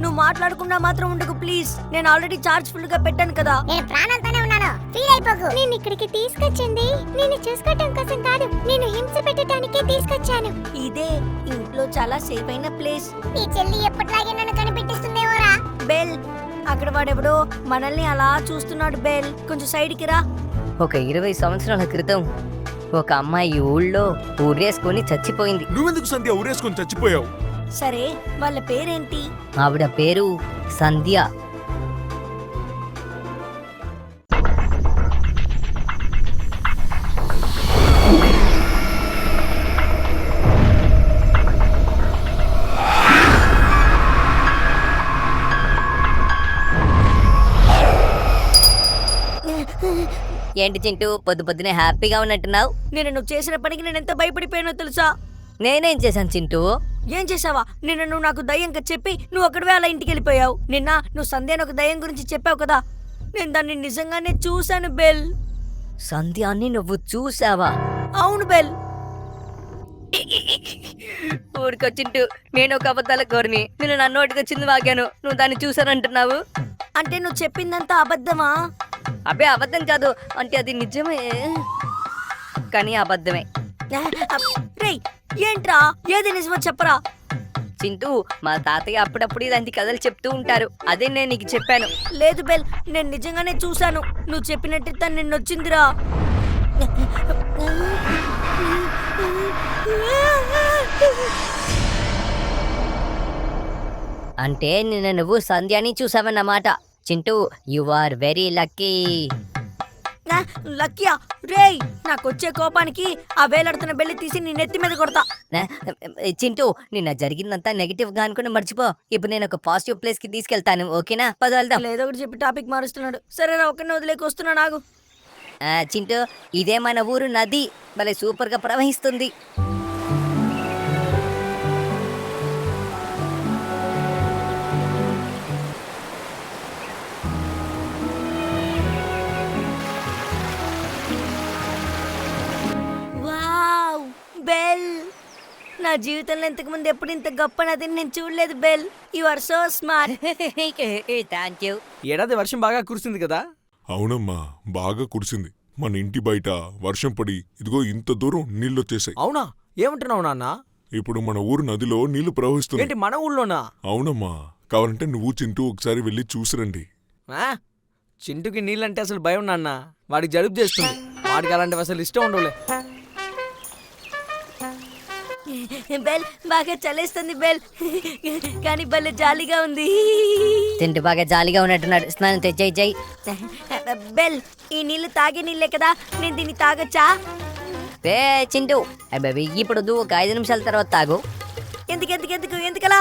నువ్వు మాట్లాడకుండా మాత్రం ఉండకు ప్లీజ్. నేను ఆల్రెడీ చార్జ్ ఫుల్ గా పెట్టాను కదా. నేను ప్రాణాలతోనే ఉన్నాను, ఫీల్ అయిపోకు. నేను ఇక్కడికి తీసుకొచ్చింది నేను చూసుకోవటం కోసం కాదు, నేను హింస పెట్టడానికే తీసుకొచ్చాను. ఇదే ఇంట్లో చాలా సేఫ్ అయిన ప్లేస్. నీ చెల్లి ఎప్పటిలాగే నన్ను కనిపెట్టిస్తుందేమోరా. బెల్, అక్కడ వాడెవడో మనల్ని అలా చూస్తున్నాడు. బెల్, కొంచెం సైడ్కి రా. ఒక 20 సంవత్సరాల క్రితం ఒక అమ్మాయి ఊళ్ళో ఊరేసుకొని చచ్చిపోయింది. నువ్వెందుకు సంధ్య ఊరేసుకొని చచ్చిపోయావు? సరే, వాళ్ళ పేరేంటి? ఆవిడ పేరు సంధ్య. ఏంటి చింటూ, పొద్దునే హ్యాపీగా ఉన్నట్టున్నావు? నేను నువ్వు చేసిన పనికి నేను ఎంత భయపడిపోయానో తెలుసా? నేనేం చేశాను చింటూ? ఏం చేసావా? నిన్న నువ్వు నాకు దయ్యంగా చెప్పి నువ్వు అక్కడివే అలా ఇంటికి వెళ్ళిపోయావు. నిన్న నువ్వు సంధ్యాని ఒక దయ్యం గురించి చెప్పావు కదా, నేను దాన్ని నిజంగానే చూశాను బెల్. సంధ్యాన్ని నువ్వు చూసావా? అవును బెల్. ఊరికొచ్చింటూ, నేను ఒక అబద్ధాల కోరిని, నేను నా నోటికి వచ్చింది వాగాను, నువ్వు దాన్ని చూసానంటున్నావు. అంటే నువ్వు చెప్పిందంతా అబద్ధమా? అబ్బే అబద్ధం కాదు, అంటే అది నిజమే కానీ అబద్ధమే. రేయ్, ఏంట్రా, ఏది నిజమో చెప్పరా? చింటూ, మా తాతయ్య అప్పుడప్పుడు ఇలాంటి కథలు చెప్తూ ఉంటారు, అదే నేను నీకు చెప్పాను. లేదు బెల్, నేను నిజంగానే చూశాను. నువ్వు చెప్పినట్టు తను నిన్న వచ్చిందిరా. అంటే నిన్న నువ్వు సంధ్యాని చూసావన్నమాట. Chintu, you are very lucky. లక్కియా? రేయ్, నాకొచ్చే కోపానికి ఆ వేలాడుతున్న బెల్లి తీసి నీ నెత్తి మీద కొడతా. చింటూ, నిన్న జరిగిందంతా నెగిటివ్ గా అనుకుని మర్చిపో. ఇప్పుడు నేను ఒక పాజిటివ్ ప్లేస్ కి తీసుకెళ్తాను, ఓకేనా? పద వెళ్దాం. లేదో ఒకటి చెప్పి టాపిక్ మారుస్తున్నాడు. సరేరా, ఒక్కనే వదిలేకి వస్తున్నా. నాకు చింటూ, ఇదే మన ఊరు నది, భలే సూపర్ గా ప్రవహిస్తుంది. వావ్ బెల్, నా జీవితంలో ఇంతకు ముందు ఎప్పుడు ఇంత గొప్ప నదిని నేను చూడలేదు Bell. You are so smart. Thank you. ఏడాది వర్షం బాగా కురిసింది కదా? అవునమ్మా, బాగా కురిసింది. మన ఇంటి బయట వర్షం పడి ఇదిగో ఇంత దూరం నీళ్ళొచ్చేసాయి. అవునా? ఏమంటున్నావు నాన్న? ఇప్పుడు మన ఊరు నదిలో నీళ్లు ప్రవహిస్తుంది. ఏంటి, మన ఊళ్ళోనా? అవునమ్మా, కావాలంటే నువ్వు చింటూ ఒకసారి వెళ్ళి చూసిరండి. ఆ? చింటుకి నీళ్ళంటే అసలు భయం నాన్న, వాడికి జలుబు చేస్తుంది. వాడికి అలాంటివి అసలు ఇష్టం ఉండవులే. బెల్, బాగా చలేస్తుంది బెల్, కానీ భలే జాలీగా ఉంది. చింటూ బాగా జాలీగా ఉన్నట్టున్నాడు, స్నానం తెచ్చేయి. బెల్, ఈ నీళ్లు తాగే నీళ్ళే కదా, నేను దీన్ని తాగొచ్చా? చింటూ, అబ్బాయి ఇప్పుడు నువ్వు ఒక 5 నిమిషాల తర్వాత తాగు. ఎందుకలా?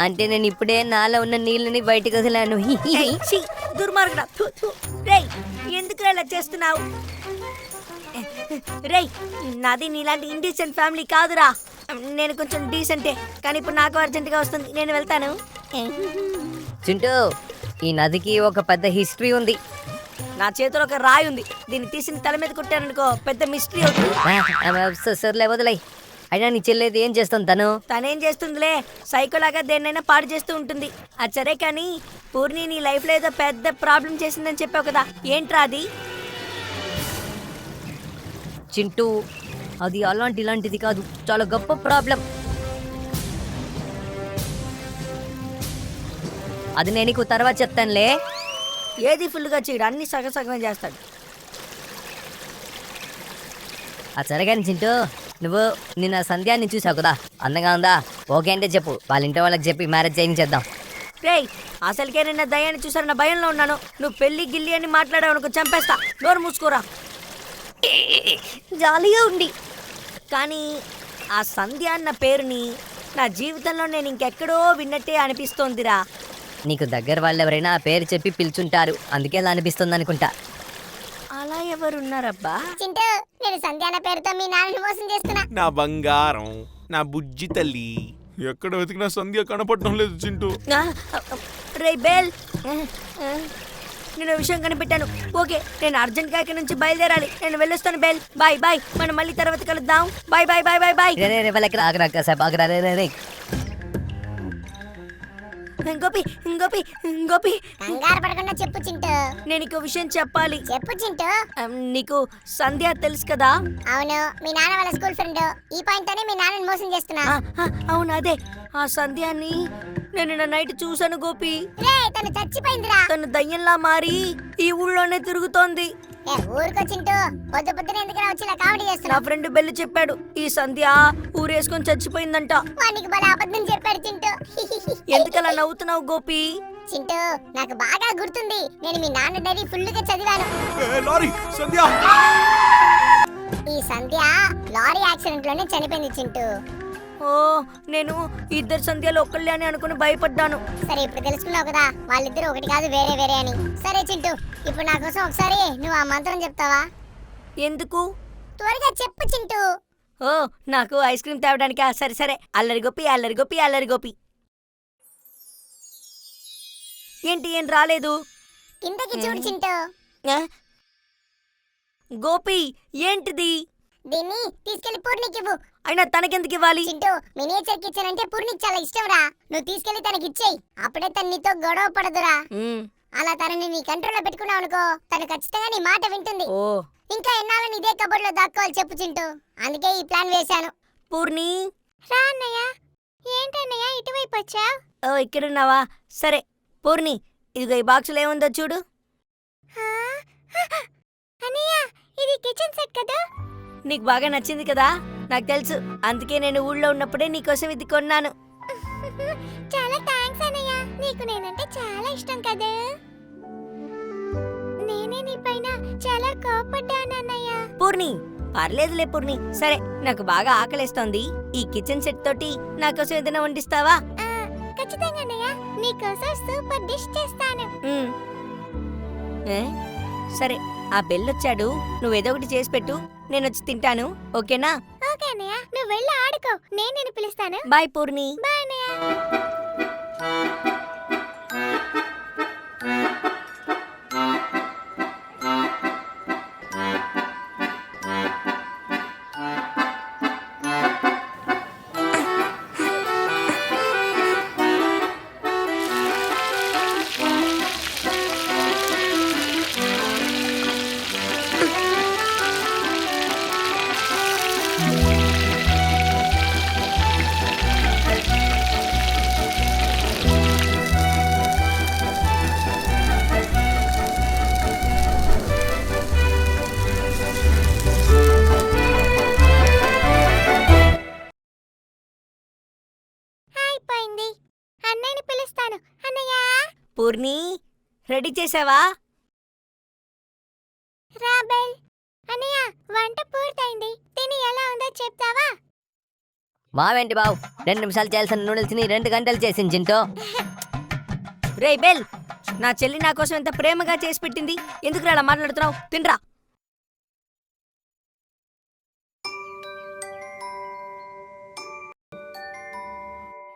అంటే నేను ఇప్పుడే నాలో ఉన్న నీళ్ళని బయటకు వదిలాను. దుర్మార్గుడా. రేయ్, ఎందుకు ఇలా చేస్తున్నావు? రేయ్, నాది నీలాంటి ఇండీసెంట్ ఫ్యామిలీ కాదురా. నేను కొంచెం డీసెంటే, కానీ ఇప్పుడు నాకు అర్జెంటుగా వస్తుంది, నేను వెళ్తాను. చింటూ, ఈ నదికి ఒక పెద్ద హిస్టరీ ఉంది. నా చేతిలో ఒక రాయి ఉంది, దీన్ని తీసి తల మీద కొట్టాననుకో పెద్ద మిస్టరీ అవుతుంది. సర్లే వదిలే. అయినా నీ చెల్లేది ఏం చేస్తాను తను? తనేం చేస్తుందిలే, సైకోలాగా దేన్నైనా పాడు చేస్తూ ఉంటుంది. అది సరే, కానీ పూర్ణి నీ లైఫ్ లో ఏదో పెద్ద ప్రాబ్లం చేసిందని చెప్పావు కదా, ఏంట్రా అది? చింటూ, అది ఇలాంటిది కాదు, చాలా గొప్ప ప్రాబ్లం. అది నేను నీకు తర్వాత చెప్తానులే. ఏది ఫుల్గా చేయడు, అన్ని సగమే చేస్తాడు. అది సరే కానీ చింటూ, నువ్వు నిన్న సంధ్యాన్ని చూసావు కదా, అందంగా ఉందా? ఓకే అంటే చెప్పు, వాళ్ళ ఇంట్లో వాళ్ళకి చెప్పి మ్యారేజ్ చేయించేద్దాం. రేయ్, అసలుకే నిన్న దయ్యాన్ని చూసారన్న భయంలో ఉన్నాను. నువ్వు పెళ్లి గిల్లి అని మాట్లాడావు అనుకో, చంపేస్తా. నోరు మూసుకోరా. జాలీగా ఉండి. కానీ ఆ సంధ్య అన్న పేరుని నా జీవితంలో నేను ఇంకెక్కడో విన్నట్టే అనిపిస్తోందిరా. నీకు దగ్గర వాళ్ళు ఎవరైనా ఆ పేరు చెప్పి పిలుచుంటారు, అందుకే అలా అనిపిస్తుంది అనుకుంటా. అలా ఎవరున్నారబ్బా? చింటూ, నేను సంధ్యాన పేరుతో మీ నాన్నని మోసం చేస్తున్నా. నా బంగారం, నా బుజ్జి తల్లి. ఎక్కడ వెతికినా సంధ్య కనపడటం లేదు చింటూ. రే బేల్, నేను విషయం కనిపెట్టాను. ఓకే, నేను అర్జెంట్గా ఇక్కడి నుంచి బయలుదేరాలి. నేను వెళ్ళొస్తాను బేల్. బాయ్ బాయ్, మనం మళ్ళీ తర్వాత కలుద్దాం. Bye bye bye bye bye. Gopi Gopi Gopi కంగారు పడకుండా చెప్పు చింటూ. నేను ఇంకో విషయం చెప్పాలి. చెప్పు చింటూ. నీకు సంధ్య తెలుసు కదా? అవును, మీ నాన్న వాళ్ళ స్కూల్ ఫ్రెండ్. ఈ పాయింట్ తోనే మీ నాన్నని మోసం చేస్తున్నా. అవును అదే. ఆ సంధ్యాని నేను నిన్న నైట్ చూశాను గోపి. తను చచ్చిపోయిందిరా. తను దయ్యంలా మారి ఈ ఊళ్ళోనే తిరుగుతోంది. ఊరుకో చింటూ, పొద్దు పొద్దున ఎందుకు వచ్చి ఇలా కామెడీ నా చేస్తున్నావు? ఫ్రెండ్ బెల్లి చెప్పాడు ఈ సంధ్య ఊరేసుకొని చచ్చిపోయిందంట. వానికి బల అబద్ధం చెప్పాడు చింటూ. ఎందుకలా నవ్వుతున్నావు గోపి? చింటూ, నాకు బాగా గుర్తుంది. నేను మీ నాన్న డైరీ ఫుల్ గా చదివాను. లారీ సంధ్య. ఈ సంధ్య లారీ యాక్సిడెంట్ లోనే చనిపోయింది చింటూ. ఓ, నేను ఇద్దరు సంధ్యలు ఒక్కళ్ళే అని అనుకుని భయపడ్డాను. సరే, ఇప్పుడు తెలుసుకున్నావు కదా వాళ్ళిద్దరు ఒకటి కాదు వేరే వేరే అని. సరే చింటూ, ఇప్పుడు నా కోసం ఒకసారి నువ్వు ఆ మంత్రం చెప్తావా? ఎందుకు? త్వరగా చెప్పు చింటూ. ఓ, నాకు ఐస్ క్రీమ్ తేవడానికా? సరే సరే. అల్లరి గోపి అల్లరి గోపి అల్లరి గోపి. ఏంటి ఏం రాలేదు? కిందకి చూడు చింటూ. ఆ? గోపి ఏంటిది? దీన్ని తీసుకెళ్లి పూర్ణికి ఇవ్వు. అయినా తనకెందుకు ఇవ్వాలి? చింటూ, మినియేచర్ కిచెన్ అంటే పూర్ణికి చాలా ఇష్టం రా. నువ్వు తీసుకెళ్లి తనకి ఇచ్చేయి. అప్పుడే తను నీతో గొడవ పడదురా. అలా తనని నీ కంట్రోల్లో పెట్టుకున్నావు అనుకో, తను ఖచ్చితంగా నీ మాట వింటుంది. ఓ, ఇంకా ఎన్నాళ్ళని ఇదే కబోర్డ్ లో దాక్కోవాలి చెప్పు చింటూ. అందుకే ఈ ప్లాన్ వేశాను. పూర్ణి. రా అన్నయ్య. ఏంటన్నయ్య ఇటువైపు వచ్చా? ఓ, ఇక్కడున్నావా? సరే పూర్ణి, ఇదిగో ఈ బాక్సులో ఏముందో చూడు. అన్నయ్య, ఇది కిచెన్ సెట్ కదా? నీకు బాగా నచ్చింది కదా? నాకు తెలుసు, అందుకే నేను ఊళ్ళో ఉన్నప్పుడే నీకోసం ఇది కొన్నాను. చాలా థాంక్స్ అన్నయ్య. నీకు నేనంటే చాలా ఇష్టం కదా. నేనే నీ పైన చాలా కోపడ్డాను అన్నయ్య. పూర్ణి, పర్లేదులే పూర్ణి. సరే, నాకు బాగా ఆకలేస్తోంది. ఈ కిచెన్ సెట్ తోటి నాకోసం ఏదైనా వండిస్తావా? ఖచ్చితంగా అన్నయ్య, నీకోసం సూపర్ డిష్ చేస్తాను. ఏ? సరే, ఆ బెల్లొచ్చాడు. నువ్వేదో ఒకటి చేసి పెట్టు, నేను వచ్చి తింటాను. ఓకేనా? ఓకే అన్నయ్య, నువ్వు వెళ్ళి ఆడుకో. నేను నిన్ను పిలుస్తాను. బాయ్ పూర్ణి. బాయ్ అన్నయ్య. అయిపోయింది. అన్నయ్యని పిలుస్తాను. అన్నయ్య. పూర్ణి, రెడీ చేసావా? రాబెల్. అన్నయ్య, వంట పూర్తయింది. తిని ఎలా ఉందో చెప్తావా? మావేంటి బావు, 2 నిమిషాలు చేయాల్సిన నూడిల్స్ ని 2 గంటలు చేసింది చింటూ. రే బెల్, నా చెల్లి నా కోసం ఎంత ప్రేమగా చేసి పెట్టింది. ఎందుకు అలా మాట్లాడుతున్నావు? తినరా.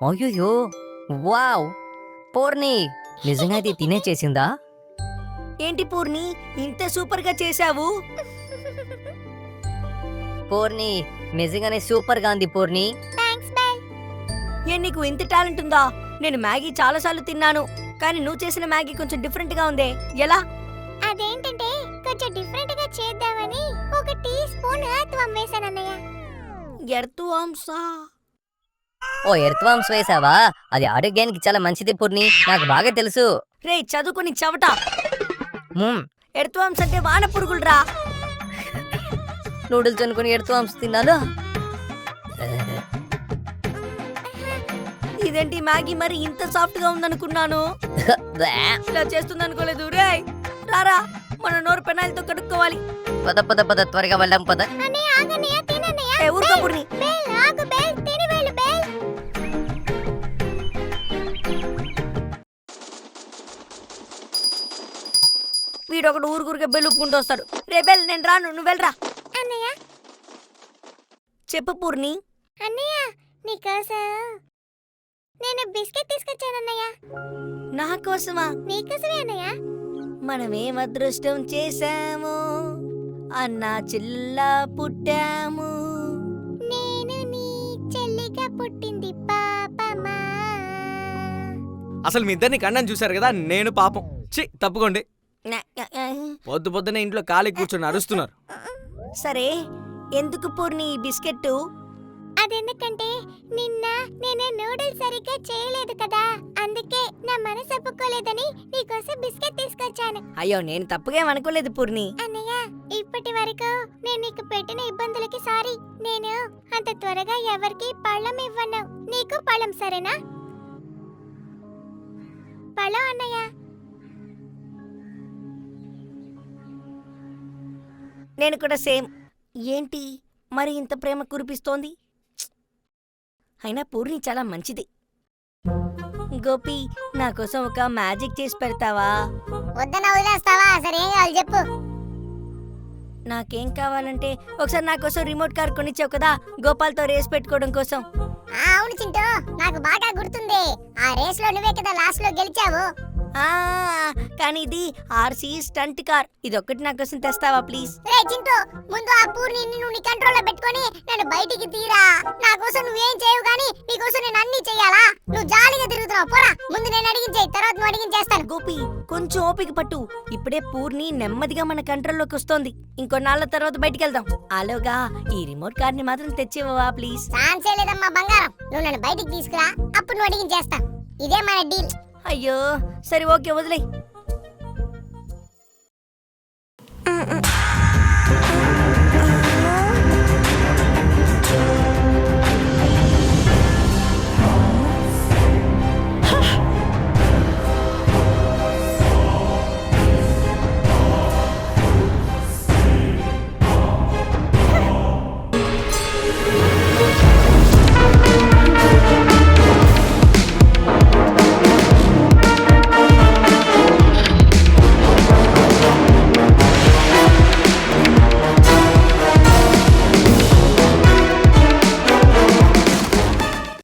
అయ్యో, వావ్, పూర్ణి నిజంగా ఇది తినే చేసిందా? ఏంటి పూర్ణి, ఇంత సూపర్ గా చేసావు? పూర్ణి నిజంగానే సూపర్ గా ఉంది పూర్ణి. Thanks bell. నీకు ఇంత టాలెంట్ ఉందా? నేను మ్యాగీ చాలాసార్లు తిన్నాను, కానీ నువ్వు చేసిన మ్యాగీ కొంచెం డిఫరెంట్ గా ఉందే. ఎలా? అదేంటంటే కొంచెం డిఫరెంట్ గా చేద్దామని 1 టీ స్పూన్ ఆత్వం వేశాను అన్నయ్య. ఎర్త్ వామ్సా? ఓ, ఎర్త్వామ్స్ వేసావా? అది ఆరోగ్యానికి చాలా మంచిది పూర్ణి, నాకు బాగా తెలుసు. రే చదువుకుని చవట. మ్మ్. ఎర్త్ వామ్స్ అంటే వాన పురుగులురా. నూడిల్స్ అనుకుని ఎర్త్వామ్స్ తిన్నాను. ఇదేంటి మ్యాగీ మరి ఇంత సాఫ్ట్ గా ఉందనుకున్నాను. ఇలా చేస్తుంది అనుకోలేదు. రే రారా, మన నోరు పెనాయిల్తో కడుక్కోవాలి. పద పద పద, త్వరగా వెళ్దాం పద. అన్నయ్య ఆగన్నయ్య, తినన్నయ్య. ఊరుకో పూర్ణి. బెల్ ఆగు బెల్, తిని వెళ్ళు బెల్. వీడొకడు ఊరుకురికే బెల్లుపుకుంటూ వస్తాడు. రే బెల్, నేను రాను, నువ్వు వెళ్ళరా. అన్నయ్య. చెప్పు పూర్ణి. అన్నయ్య, నీకోసం నేను బిస్కెట్ తీసుకొచ్చానన్నయ్య. నా కోసమా? నీకోసమే అన్నయ్య. మనమేం అదృష్టం చేశాము, అన్నా చిల్లా పుట్టాము. నేను నీ చెల్లిగా పుట్టింది పాపమా. అసలు మీ ఇద్దరిని కన్నాను చూశారు కదా, నేను పాపం. ఛీ, తప్పుకోండి. పొద్దు పొద్దునే ఇంట్లో ఖాళీ కూర్చొని అరుస్తున్నారు. సరే ఎందుకు పూర్ణి ఈ బిస్కెట్? అదెందుకంటే నిన్న నేను నూడిల్స్ సరిగ్గా చేయలేదు కదా, అందుకే నా మనసు ఒప్పుకోలేదని నీకోసం బిస్కెట్ తీసుకొచ్చాను. అయ్యో నేను తప్పుగా ఏమనుకోలేదు పూర్ణి. అన్నయ్య, ఇప్పటి వరకు నేను నీకు పెట్టిన ఇబ్బందులకి సారీ. నేను అంత త్వరగా ఎవరికి పళ్ళం ఇవ్వను. నీకు పళ్ళం సరేనా? పళ్ళం అన్నయ్య. నేను కూడా సేమ్. ఏంటి మరి ఇంత ప్రేమ కురిపిస్తోంది? అయినా పూర్ణి చాలా మంచిది. గోపి నా కోసం ఒక మ్యాజిక్ చేసి పెడతావా? వద్దన వదిలేస్తావా? సరే ఏం కావాలి చెప్పు. నాకేం కావాలంటే ఒకసారి నా కోసం రిమోట్ కార్ కొనిచ్చావు కదా గోపాల్తో రేస్ పెట్టుకోవడం కోసం. అవును చింటూ, నాకు బాగా గుర్తుంది. ఆ రేస్ లో నువ్వే కదా లాస్ట్ లో గెలిచావు. ఆ కానీ ఇది ఆర్సీ స్టంట్ కార్. ఇదొక్కటి నా కోసం తెస్తావా ప్లీజ్? రే చింటూ, ముందు ఆ పూర్ని నువ్వు నీ కంట్రోల్లో పెట్టుకొని నన్ను బయటికి తీరా. నా కోసం నువ్వేం చేయవు గానీ నీ కోసం నేను అన్ని చెయ్యాలా? నువ్వు జాలీగా తిరుగుతున్నావు. పోరా, ముందు నేను అడిగించేయి, తర్వాత నువ్వు అడిగించేస్తాను. గోపి కొంచెం ఓపిక పట్టు. ఇప్పుడే పూర్ణి నెమ్మదిగా మన కంట్రోల్లోకి వస్తోంది. ఇంకొన్నాళ్ళ తర్వాత బయటికి వెళ్దాం. ఆలోగా ఈ రిమోట్ కార్ ని మాత్రం తెచ్చివ్వవా ప్లీజ్? ఛాన్సే లేదమ్మా బంగారం. నువ్వు నన్ను బయటికి తీసుకురా, అప్పుడు నువ్వు అడిగించేస్తా. ఇదే మన డీల్. అయ్యో సరే ఓకే వదిలేయ్.